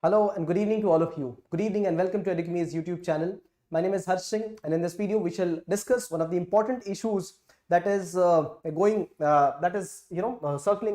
Hello and good evening to all of you. Good evening and welcome to Edukemy's YouTube channel. My name is Ushering, and in this video we shall discuss one of the important issues that is circling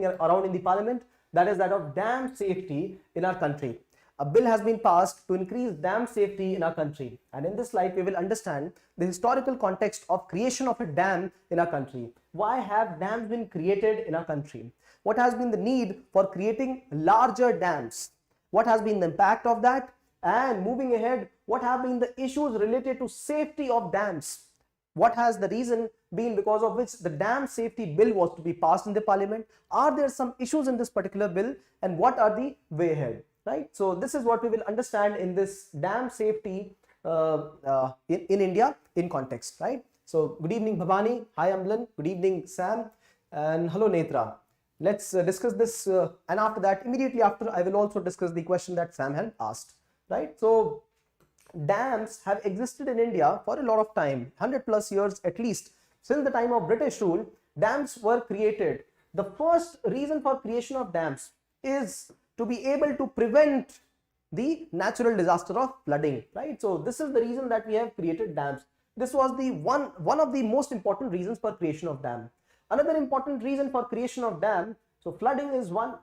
around in the parliament, that is that of dam safety in our country. A bill has been passed to increase dam safety in our country, and in this light we will understand the historical context of creation of a dam in our country. Why have dams been created in our country? What has been the need for creating larger dams? What has been the impact of that? And moving ahead, what have been the issues related to safety of dams? What has the reason been because of which the dam safety bill was to be passed in the parliament? Are there some issues in this particular bill, and what are the way ahead? Right? So this is what we will understand in this dam safety in India in context. Right? So good evening Bhavani, hi Amlan, good evening Sam, and hello Netra. Let's discuss this, and after that, immediately after, I will also discuss the question that Sam had asked. Right? So dams have existed in India for a lot of time, 100+ years at least. Since the time of British rule, dams were created. The first reason for creation of dams is to be able to prevent the natural disaster of flooding. Right? So this is the reason that we have created dams. This was the one of the most important reasons for creation of dam. Another important reason for creation of dam, so flooding is one,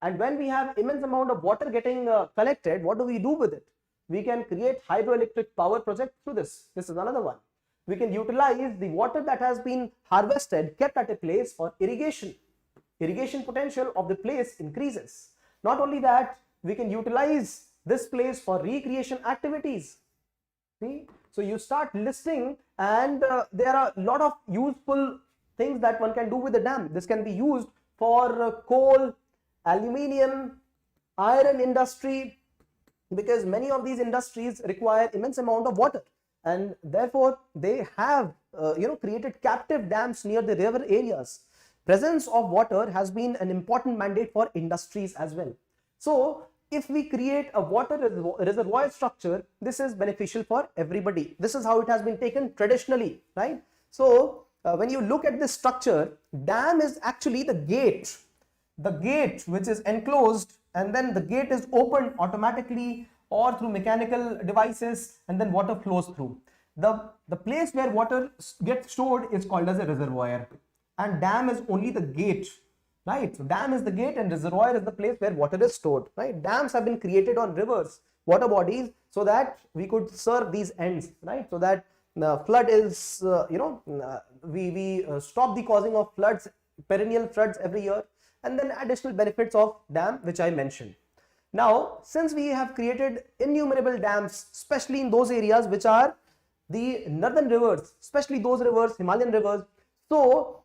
and when we have immense amount of water getting collected, what do we do with it? We can create hydroelectric power project through this. This is another one. We can utilize the water that has been harvested, kept at a place for irrigation. Irrigation potential of the place increases. Not only that, we can utilize this place for recreation activities. See? So you start listing, and there are a lot of useful things that one can do with the dam. This can be used for coal, aluminium, iron industry, because many of these industries require immense amount of water, and therefore they have created captive dams near the river areas. Presence of water has been an important mandate for industries as well. So if we create a water reservoir structure, this is beneficial for everybody. This is how it has been taken traditionally, right? So when you look at this structure, dam is actually the gate which is enclosed, and then the gate is opened automatically or through mechanical devices, and then water flows through. The place where water gets stored is called as a reservoir, and dam is only the gate, right? So dam is the gate and reservoir is the place where water is stored, right? Dams have been created on rivers, water bodies, so that we could serve these ends, right? So that flood is, we stop the causing of floods, perennial floods every year, and then additional benefits of dam which I mentioned. Now, since we have created innumerable dams, especially in those areas which are the northern rivers, especially those rivers, Himalayan rivers, so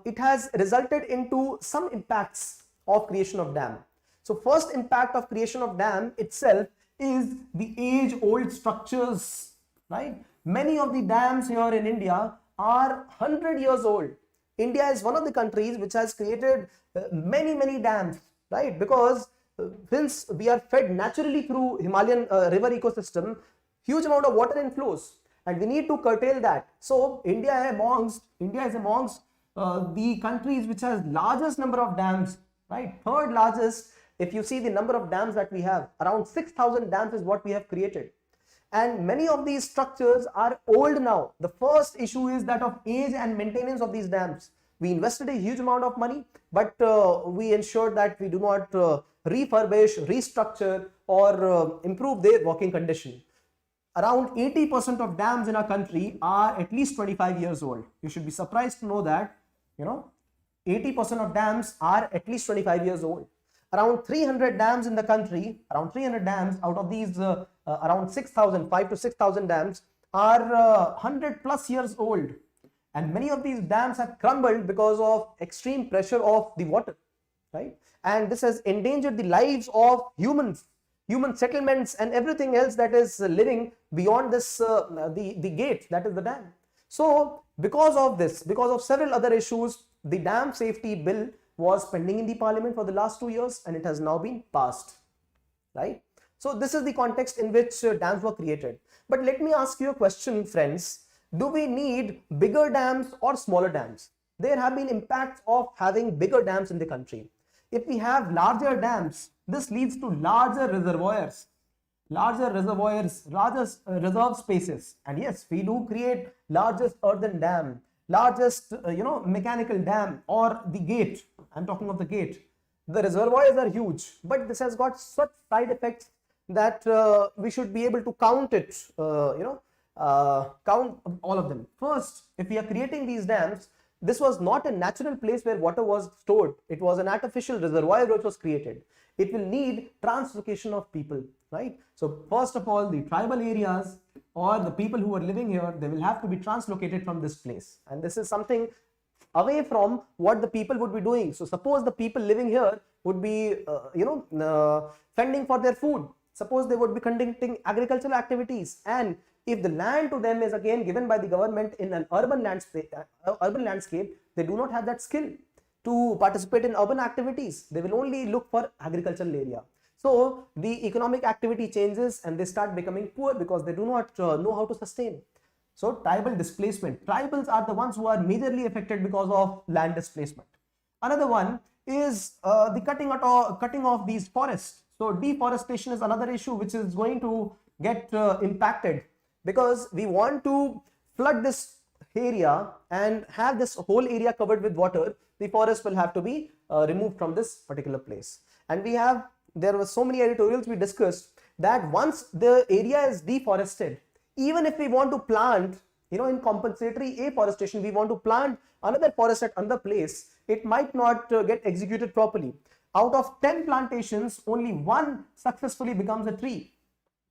it has resulted into some impacts of creation of dam. So first impact of creation of dam itself is the age-old structures, right? Many of the dams here in India are 100 years old. India is one of the countries which has created many dams, right? Because since we are fed naturally through Himalayan river ecosystem, huge amount of water inflows, and we need to curtail that. So India is amongst the countries which has largest number of dams, right? Third largest. If you see the number of dams that we have, around 6,000 dams is what we have created. And many of these structures are old now. The first issue is that of age and maintenance of these dams. We invested a huge amount of money, but we ensured that we do not refurbish, restructure, or improve their working condition. Around 80% of dams in our country are at least 25 years old. You should be surprised to know that, 80% of dams are at least 25 years old. Around 300 dams in the country, around 300 dams out of these around 5 to 6,000 dams are 100+ years old, and many of these dams have crumbled because of extreme pressure of the water, right? And this has endangered the lives of human settlements and everything else that is living beyond this the gate, that is the dam. So because of this, because of several other issues, the dam safety bill was pending in the parliament for the last 2 years, and it has now been passed, right? So this is the context in which dams were created. But let me ask you a question, friends. Do we need bigger dams or smaller dams? There have been impacts of having bigger dams in the country. If we have larger dams, this leads to larger reservoirs, larger reserve spaces. And yes, we do create largest earthen dam, largest mechanical dam, or the gate. I'm talking of the gate. The reservoirs are huge, but this has got such side effects that we should be able to count it, count all of them. First, if we are creating these dams, this was not a natural place where water was stored. It was an artificial reservoir which was created. It will need translocation of people, right? So first of all, the tribal areas or the people who are living here, they will have to be translocated from this place. And this is something away from what the people would be doing. So suppose the people living here would be, fending for their food. Suppose they would be conducting agricultural activities, and if the land to them is again given by the government in an urban landscape, they do not have that skill to participate in urban activities. They will only look for agricultural area. So the economic activity changes and they start becoming poor because they do not know how to sustain. So tribal displacement. Tribals are the ones who are majorly affected because of land displacement. Another one is the cutting off these forests. So deforestation is another issue which is going to get impacted, because we want to flood this area and have this whole area covered with water. The forest will have to be removed from this particular place. And there were so many editorials we discussed that once the area is deforested, even if we want to plant, in compensatory afforestation, we want to plant another forest at another place, it might not get executed properly. Out of 10 plantations, only one successfully becomes a tree.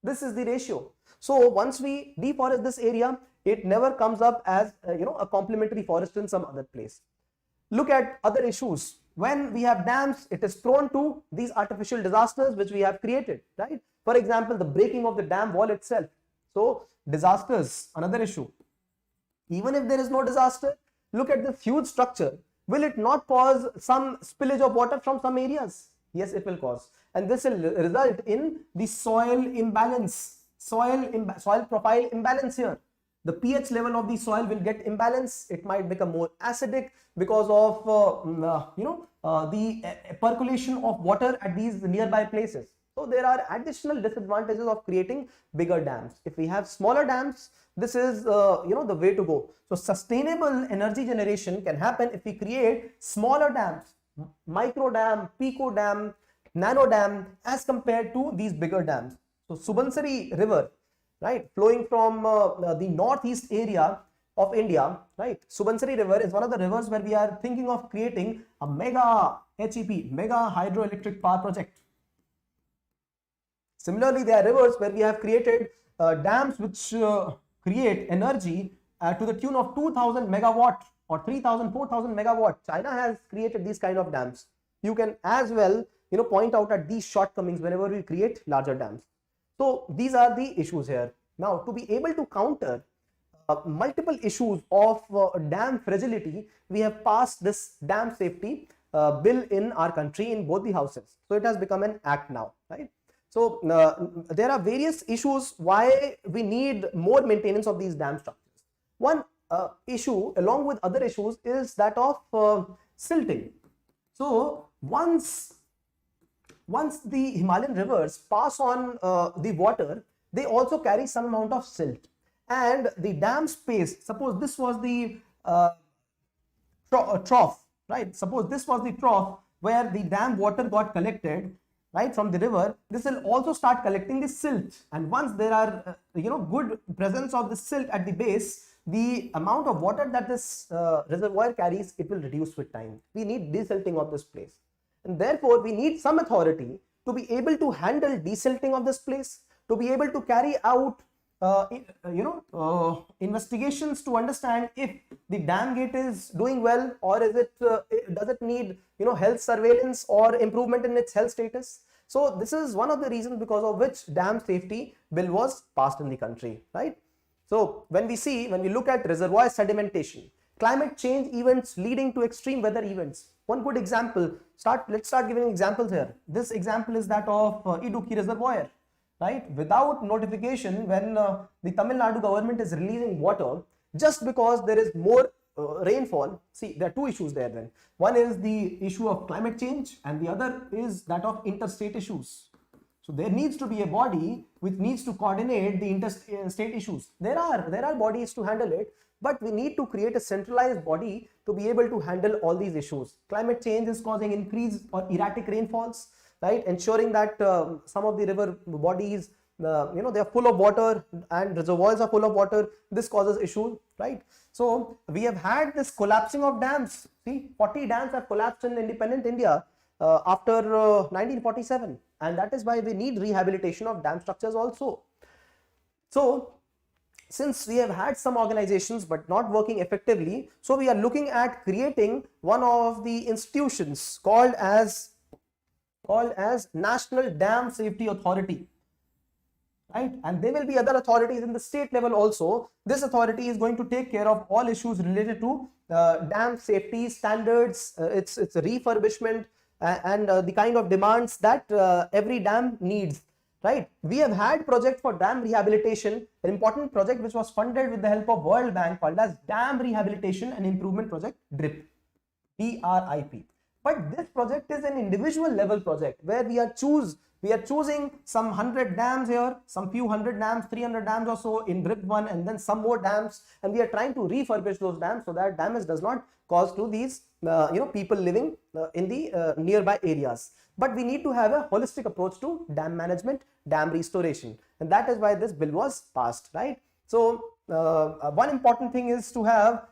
This is the ratio. So once we deforest this area, it never comes up as a complementary forest in some other place. Look at other issues. When we have dams, it is prone to these artificial disasters which we have created, right? For example, the breaking of the dam wall itself. So disasters, another issue. Even if there is no disaster, look at this huge structure. Will it not cause some spillage of water from some areas? Yes, it will cause. And this will result in the soil imbalance, soil profile imbalance here. The pH level of the soil will get imbalanced. It might become more acidic because of the percolation of water at these nearby places. So there are additional disadvantages of creating bigger dams. If we have smaller dams, this is the way to go. So sustainable energy generation can happen if we create smaller dams, micro dam, pico dam, nano dam, as compared to these bigger dams. So Subansiri River, right, flowing from the northeast area of India, right? Subansiri River is one of the rivers where we are thinking of creating a mega HEP, mega hydroelectric power project. Similarly, there are rivers where we have created dams which create energy to the tune of 2000 megawatt or 3000, 4000 megawatt. China has created these kind of dams. You can as well, point out at these shortcomings whenever we create larger dams. So these are the issues here. Now, to be able to counter multiple issues of dam fragility, we have passed this dam safety bill in our country in both the houses. So it has become an act now, right? So there are various issues why we need more maintenance of these dam structures. One issue along with other issues is that of silting. So once the Himalayan rivers pass on the water, they also carry some amount of silt, and the dam space, suppose this was the trough, right? Suppose this was the trough where the dam water got collected, right, from the river. This will also start collecting the silt, and once there are good presence of the silt at the base, the amount of water that this reservoir carries, it will reduce with time. We need desilting of this place, and therefore we need some authority to be able to handle desilting of this place, to be able to carry out investigations to understand if the dam gate is doing well, or is it does it need health surveillance or improvement in its health status. So this is one of the reasons because of which dam safety bill was passed in the country, right? So when we look at reservoir sedimentation, climate change events leading to extreme weather events. One good example, let's start giving examples here. This example is that of Edukemy reservoir, right? Without notification, when the Tamil Nadu government is releasing water, just because there is more rainfall, see, there are two issues there then. One is the issue of climate change and the other is that of interstate issues. So there needs to be a body which needs to coordinate the interstate issues. There are bodies to handle it, but we need to create a centralized body to be able to handle all these issues. Climate change is causing increased or erratic rainfalls, right? Ensuring that some of the river bodies, they are full of water and reservoirs are full of water. This causes issues, right? So we have had this collapsing of dams. See, 40 dams have collapsed in independent India after 1947, and that is why we need rehabilitation of dam structures also. So since we have had some organizations but not working effectively, so we are looking at creating one of the institutions called as National Dam Safety Authority, right? And there will be other authorities in the state level also. This authority is going to take care of all issues related to dam safety standards, its refurbishment, and the kind of demands that every dam needs, right? We have had project for dam rehabilitation, an important project which was funded with the help of World Bank, called as Dam Rehabilitation and Improvement Project, DRIP, DRIP. But this project is an individual level project where we are choosing some 100 dams here, some few hundred dams, 300 dams or so in DRIP 1, and then some more dams, and we are trying to refurbish those dams so that damage does not cause to these people living in the nearby areas. But we need to have a holistic approach to dam management, dam restoration, and that is why this bill was passed, right? So one important thing is to have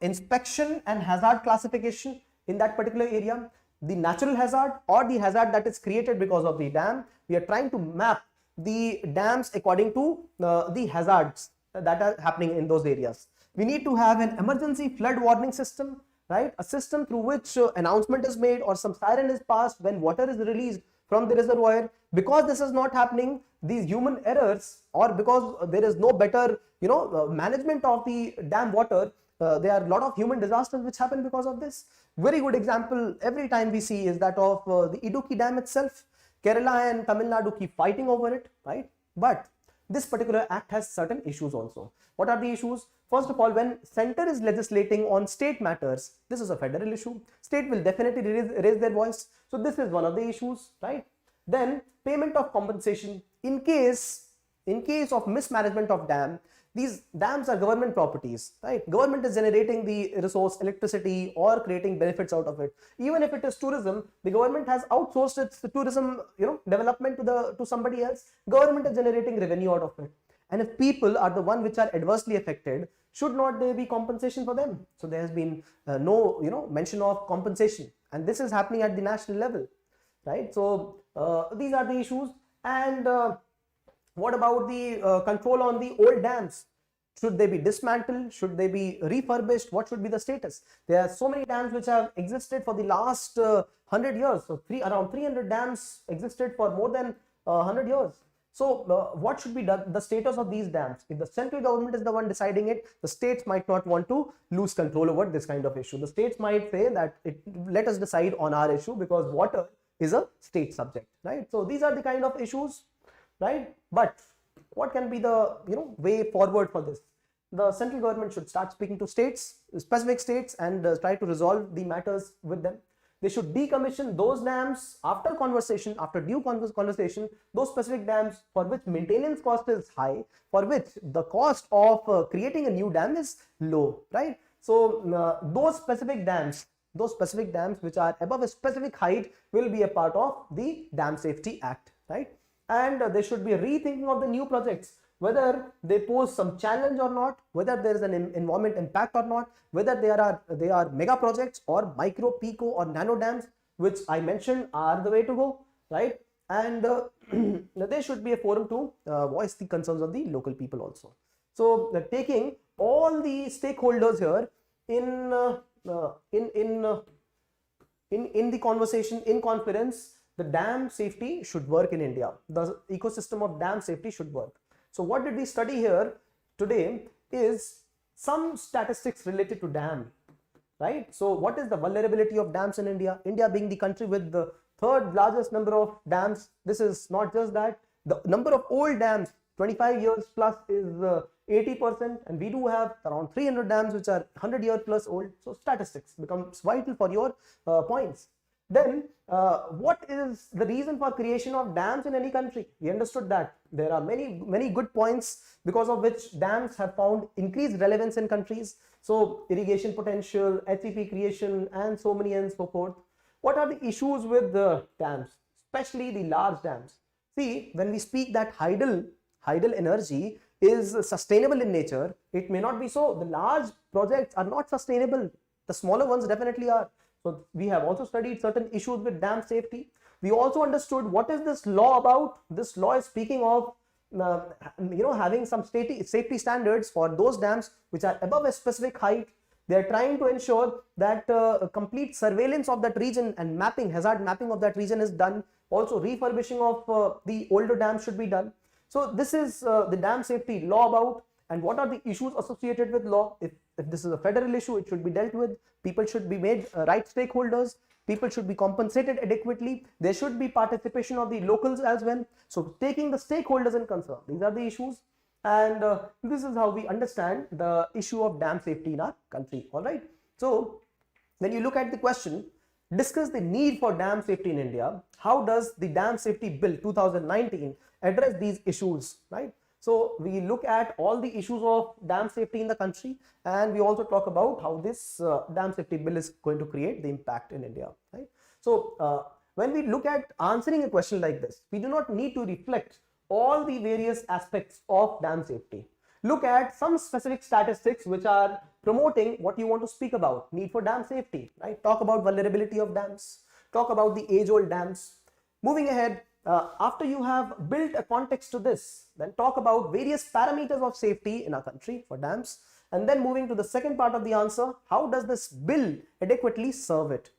inspection and hazard classification in that particular area. The natural hazard or the hazard that is created because of the dam, we are trying to map the dams according to the hazards that are happening in those areas. We need to have an emergency flood warning system, right? A system through which announcement is made or some siren is passed when water is released from the reservoir. Because this is not happening, these human errors, or because there is no better management of the dam water, there are a lot of human disasters which happen because of this. Very good example every time we see is that of the Edukemy dam itself. Kerala and Tamil Nadu keep fighting over it, right? But this particular act has certain issues also. What are the issues? First of all, when center is legislating on state matters, this is a federal issue. State will definitely raise their voice. So this is one of the issues, right? Then payment of compensation in case of mismanagement of dam. These dams are government properties, right? Government is generating the resource, electricity, or creating benefits out of it. Even if it is tourism, the government has outsourced its tourism, development to somebody else. Government is generating revenue out of it. And if people are the one which are adversely affected, should not there be compensation for them? So there has been no, mention of compensation, and this is happening at the national level, right? So these are the issues. And what about the control on the old dams? Should they be dismantled? Should they be refurbished? What should be the status? There are so many dams which have existed for the last 100 years. So around 300 dams existed for more than 100 years. So what should be the status of these dams? If the central government is the one deciding it, the states might not want to lose control over this kind of issue. The states might say that let us decide on our issue because water is a state subject, right? So these are the kind of issues, right? But what can be the way forward for this? The central government should start speaking to states, specific states, and try to resolve the matters with them. They should decommission those dams after due conversation, those specific dams for which maintenance cost is high, for which the cost of creating a new dam is low, right? So those specific dams which are above a specific height will be a part of the Dam Safety Act, right? And there should be a rethinking of the new projects, whether they pose some challenge or not, whether there is an environment impact or not, whether they are mega projects or micro, pico or nano dams, which I mentioned are the way to go, right? And there should be a forum to voice the concerns of the local people also. So taking all the stakeholders here in the conversation, in conference, the dam safety should work in India. The ecosystem of dam safety should work. So what did we study here today is some statistics related to dam, right? So what is the vulnerability of dams in India? India being the country with the third largest number of dams. This is not just that. The number of old dams, 25 years plus, is 80%, and we do have around 300 dams which are 100-year plus old. So statistics becomes vital for your points. Then what is the reason for creation of dams in any country? We understood that there are many good points because of which dams have found increased relevance in countries. So irrigation potential, HEP creation, and so many and so forth. What are the issues with the dams, especially the large dams? See, when we speak that hydel energy is sustainable in nature, it may not be so. The large projects are not sustainable. The smaller ones definitely are. So we have also studied certain issues with dam safety. We also understood what is this law about. This law is speaking of having some safety standards for those dams which are above a specific height. They are trying to ensure that complete surveillance of that region and mapping, hazard mapping of that region is done. Also refurbishing of the older dams should be done. So this is the dam safety law about, and what are the issues associated with law. If this is a federal issue, it should be dealt with. People should be made right stakeholders. People should be compensated adequately. There should be participation of the locals as well. So taking the stakeholders in concern, these are the issues. And this is how we understand the issue of dam safety in our country. All right. So when you look at the question, discuss the need for dam safety in India. How does the Dam Safety Bill 2019 address these issues, right? So we look at all the issues of dam safety in the country, and we also talk about how this dam safety bill is going to create the impact in India, right? So when we look at answering a question like this, we do not need to reflect all the various aspects of dam safety. Look at some specific statistics which are promoting what you want to speak about, need for dam safety, right? Talk about vulnerability of dams, talk about the age-old dams. Moving ahead, after you have built a context to this, then talk about various parameters of safety in our country for dams, and then moving to the second part of the answer, how does this bill adequately serve it?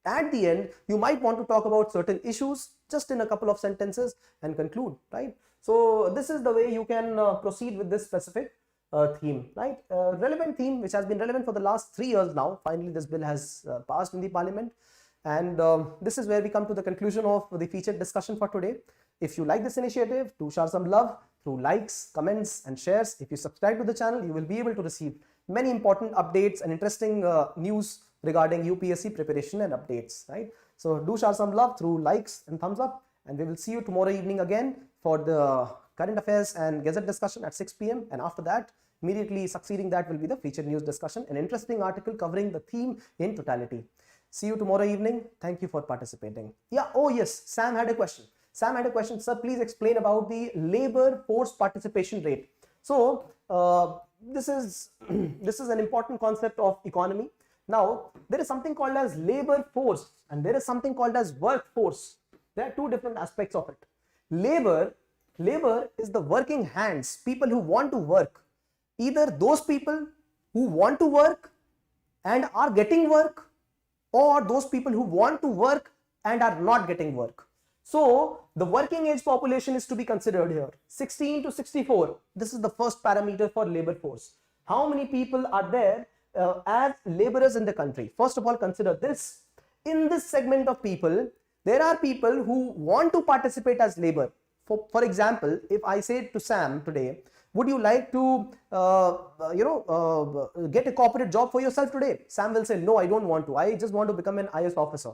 At the end, you might want to talk about certain issues just in a couple of sentences and conclude, right? So this is the way you can proceed with this specific theme, right? Relevant theme which has been relevant for the last 3 years now. Finally, this bill has passed in the parliament. And this is where we come to the conclusion of the featured discussion for today. If you like this initiative, do share some love through likes, comments, and shares. If you subscribe to the channel, you will be able to receive many important updates and interesting news regarding UPSC preparation and updates, right? So do share some love through likes and thumbs up, and we will see you tomorrow evening again for the current affairs and gazette discussion at 6 p.m. And after that, immediately succeeding that will be the featured news discussion, an interesting article covering the theme in totality. See you tomorrow evening. Thank you for participating. Yeah, oh yes, Sam had a question. Sam had a question. Sir, please explain about the labor force participation rate. So this is an important concept of economy. Now, there is something called as labor force and there is something called as workforce. There are two different aspects of it. Labor is the working hands, people who want to work. Either those people who want to work and are getting work, or those people who want to work and are not getting work. So the working age population is to be considered here. 16 to 64. This is the first parameter for labor force. How many people are there as laborers in the country? First of all, consider this. In this segment of people, there are people who want to participate as labor. For example, if I say to Sam today, would you like to get a corporate job for yourself today? Sam will say, no, I don't want to. I just want to become an IS officer.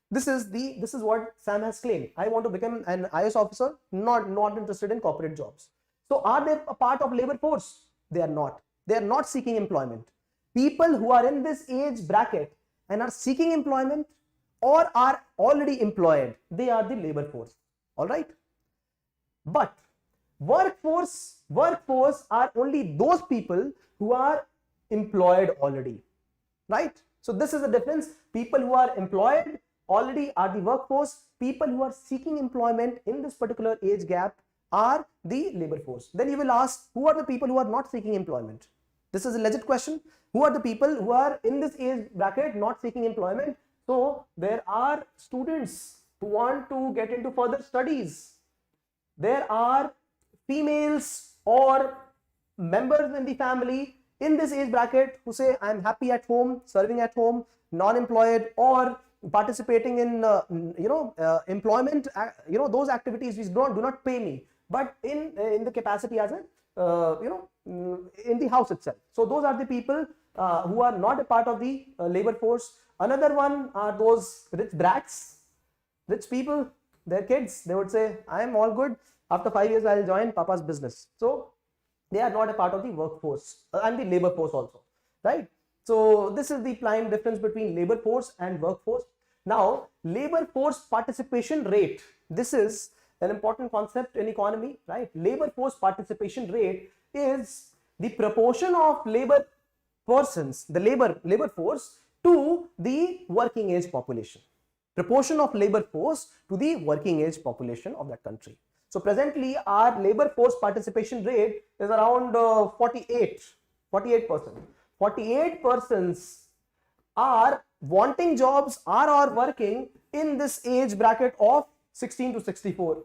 This is what Sam has claimed. I want to become an IS officer, not interested in corporate jobs. So are they a part of labor force? They are not. They are not seeking employment. People who are in this age bracket and are seeking employment or are already employed, they are the labor force. All right. But workforce are only those people who are employed already, right? So this is the difference. People who are employed already are the workforce. People who are seeking employment in this particular age gap are the labor force. Then you will ask, who are the people who are not seeking employment? This is a legit question. Who are the people who are in this age bracket not seeking employment? So there are students who want to get into further studies. There are females or members in the family in this age bracket who say, I'm happy at home, serving at home, non-employed, or participating in employment, those activities which do not pay me, but in the capacity as a in the house itself. So those are the people who are not a part of the labor force. Another one are those rich brats, rich people, their kids, they would say, I am all good. After 5 years, I'll join Papa's business. So they are not a part of the workforce and the labor force also, right? So this is the prime difference between labor force and workforce. Now, labor force participation rate. This is an important concept in economy, right? Labor force participation rate is the proportion of labor persons, the labor force to the working age population. Proportion of labor force to the working age population of that country. So presently our labor force participation rate is around 48%. 48% are wanting jobs, are working in this age bracket of 16 to 64.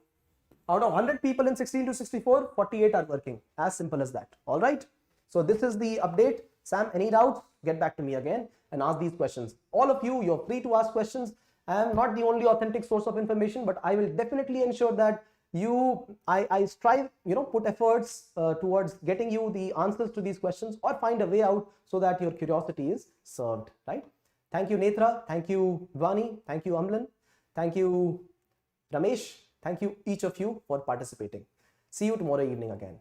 Out of 100 people in 16 to 64, 48 are working. As simple as that. All right. So this is the update. Sam, any doubts? Get back to me again and ask these questions. All of you, you're free to ask questions. I am not the only authentic source of information, but I will definitely ensure that I strive, put efforts towards getting you the answers to these questions or find a way out so that your curiosity is served, right? Thank you, Netra. Thank you, Vani. Thank you, Amlan. Thank you, Ramesh. Thank you, each of you, for participating. See you tomorrow evening again.